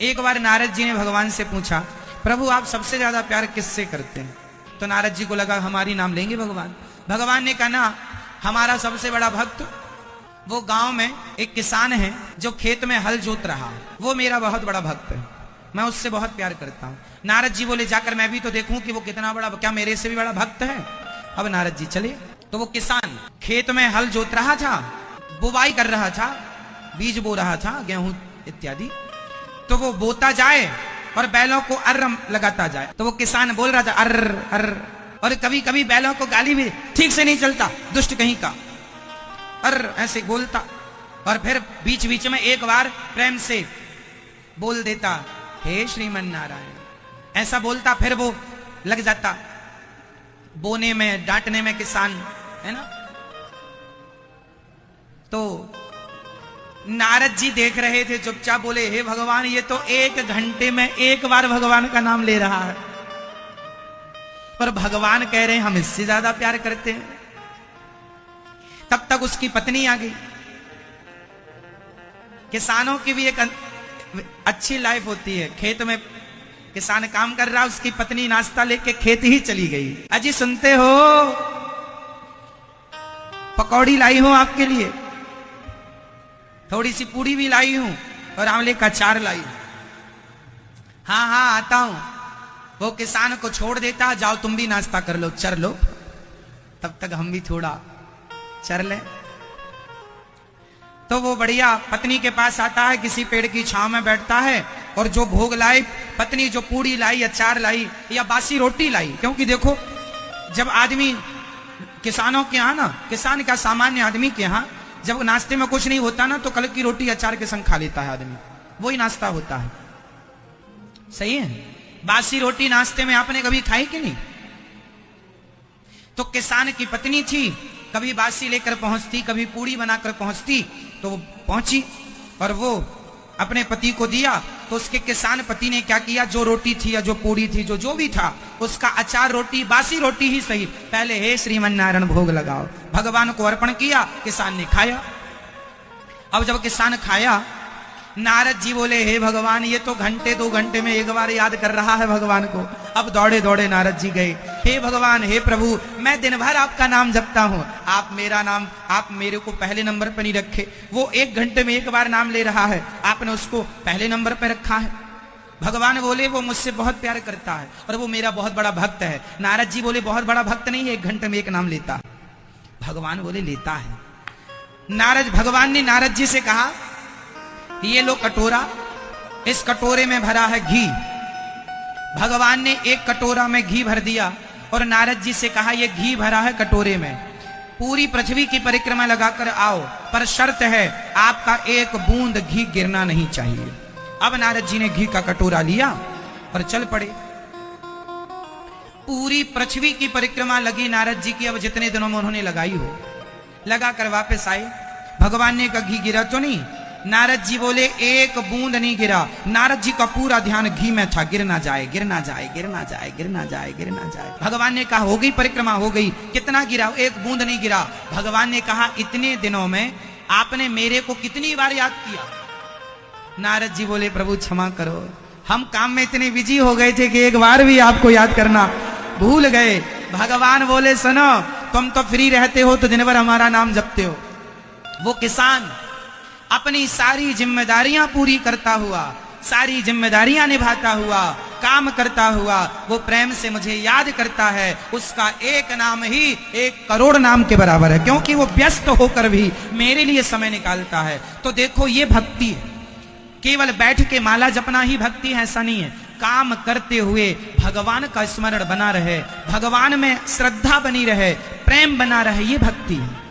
एक बार नारद जी ने भगवान से पूछा, प्रभु आप सबसे ज्यादा प्यार किससे करते हैं? तो नारद जी को लगा हमारी नाम लेंगे भगवान। भगवान ने कहा ना, हमारा सबसे बड़ा भक्त वो गांव में एक किसान है जो खेत में हल जोत रहा है, वो मेरा बहुत बड़ा भक्त है, मैं उससे बहुत प्यार करता हूँ। नारद जी बोले जाकर मैं भी तो देखूं कि वो कितना बड़ा, क्या मेरे से भी बड़ा भक्त है? अब नारद जी चले तो वो किसान खेत में हल जोत रहा था, बुवाई कर रहा था, बीज बो रहा था, गेहूं इत्यादि। तो वो बोता जाए और बैलों को अर्र लगाता जाए, तो वो किसान बोल रहा था अर्र अर्र, और कभी कभी बैलों को गाली भी ठीक से नहीं चलता, दुष्ट कहीं का, अर्र ऐसे बोलता। और फिर बीच बीच में एक बार प्रेम से बोल देता, हे श्रीमन नारायण, ऐसा बोलता, फिर वो लग जाता बोने में, डांटने में किसान, है ना। तो नारद जी देख रहे थे, चुपचाप बोले, हे भगवान ये तो 1 घंटे में 1 बार भगवान का नाम ले रहा है, पर भगवान कह रहे हैं हम इससे ज्यादा प्यार करते हैं। तब तक उसकी पत्नी आ गई। किसानों की भी एक अच्छी लाइफ होती है, खेत में किसान काम कर रहा, उसकी पत्नी नाश्ता लेके खेत ही चली गई। अजी सुनते हो, पकौड़ी लाई हूं आपके लिए, थोड़ी सी पूड़ी भी लाई हूं और आंवले का अचार लाई। हाँ हाँ आता हूं। वो किसान को छोड़ देता, जाओ तुम भी नाश्ता कर लो, चर लो, तब तक हम भी थोड़ा चर ले। तो वो बढ़िया पत्नी के पास आता है, किसी पेड़ की छांव में बैठता है, और जो भोग लाई पत्नी, जो पूड़ी लाई, अचार लाई या बासी रोटी लाई, क्योंकि देखो जब आदमी किसानों के यहाँ ना, किसान का सामान्य आदमी के यहाँ जब नाश्ते में कुछ नहीं होता ना, तो कल की रोटी अचार के संग खा लेता है आदमी, वही नाश्ता होता है। सही है? बासी रोटी नाश्ते में आपने कभी खाई कि नहीं? तो किसान की पत्नी थी, कभी बासी लेकर पहुंचती, कभी पूड़ी बनाकर पहुंचती, तो वो पहुंची और वो अपने पति को दिया। तो उसके किसान पति ने क्या किया, जो रोटी थी या जो पूड़ी थी, जो भी था, उसका अचार रोटी, बासी रोटी ही सही, पहले हे श्रीमन नारायण भोग लगाओ, भगवान को अर्पण किया, किसान ने खाया। अब जब किसान खाया, नारद जी बोले, हे भगवान ये तो घंटे 2 घंटे में 1 बार याद कर रहा है भगवान को। अब दौड़े दौड़े नारद जी गए, हे भगवान, हे प्रभु, मैं दिन भर आपका नाम जपता हूँ, आप मेरा नाम, आप मेरे को पहले नंबर पर नहीं रखे। वो 1 घंटे में 1 बार नाम ले रहा है, आपने उसको पहले नंबर पर रखा है। भगवान बोले वो मुझसे बहुत प्यार करता है और वो मेरा बहुत बड़ा भक्त है। नारद जी बोले बहुत बड़ा भक्त नहीं है, 1 घंटे में 1 नाम लेता। भगवान बोले लेता है। भगवान ने नारद जी से कहा, ये लो कटोरा, इस कटोरे में भरा है घी। भगवान ने 1 कटोरा में घी भर दिया और नारद जी से कहा, ये घी भरा है कटोरे में, पूरी पृथ्वी की परिक्रमा लगाकर आओ, पर शर्त है आपका 1 बूंद घी गिरना नहीं चाहिए। अब नारद जी ने घी का कटोरा लिया और चल पड़े। पूरी पृथ्वी की परिक्रमा लगी नारद जी की, अब जितने दिनों में उन्होंने लगाई हो, लगाकर वापस आए। भगवान ने कहा घी गिरा तो नहीं? नारद जी बोले 1 बूंद नहीं गिरा। नारद जी का पूरा ध्यान घी में था, गिर ना जाए, गिर ना जाए, गिर ना जाए, गिर ना जाए, गिर ना जाए। भगवान ने कहा हो गई परिक्रमा, हो गई, कितना गिरा? 1 बूंद नहीं गिरा। भगवान ने कहा इतने दिनों में आपने मेरे को कितनी बार याद किया? नारद जी बोले प्रभु क्षमा करो, हम काम में इतने बिजी हो गए थे कि 1 बार भी आपको याद करना भूल गए। भगवान बोले सुनो, तुम तो फ्री रहते हो तो दिन भर हमारा नाम जपते हो। वो किसान अपनी सारी जिम्मेदारियां पूरी करता हुआ, सारी जिम्मेदारियां निभाता हुआ, काम करता हुआ, वो प्रेम से मुझे याद करता है। उसका 1 नाम ही 1 करोड़ नाम के बराबर है, क्योंकि वो व्यस्त होकर भी मेरे लिए समय निकालता है। तो देखो ये भक्ति है। केवल बैठ के माला जपना ही भक्ति है ऐसा नहीं है, काम करते हुए भगवान का स्मरण बना रहे, भगवान में श्रद्धा बनी रहे, प्रेम बना रहे, ये भक्ति है।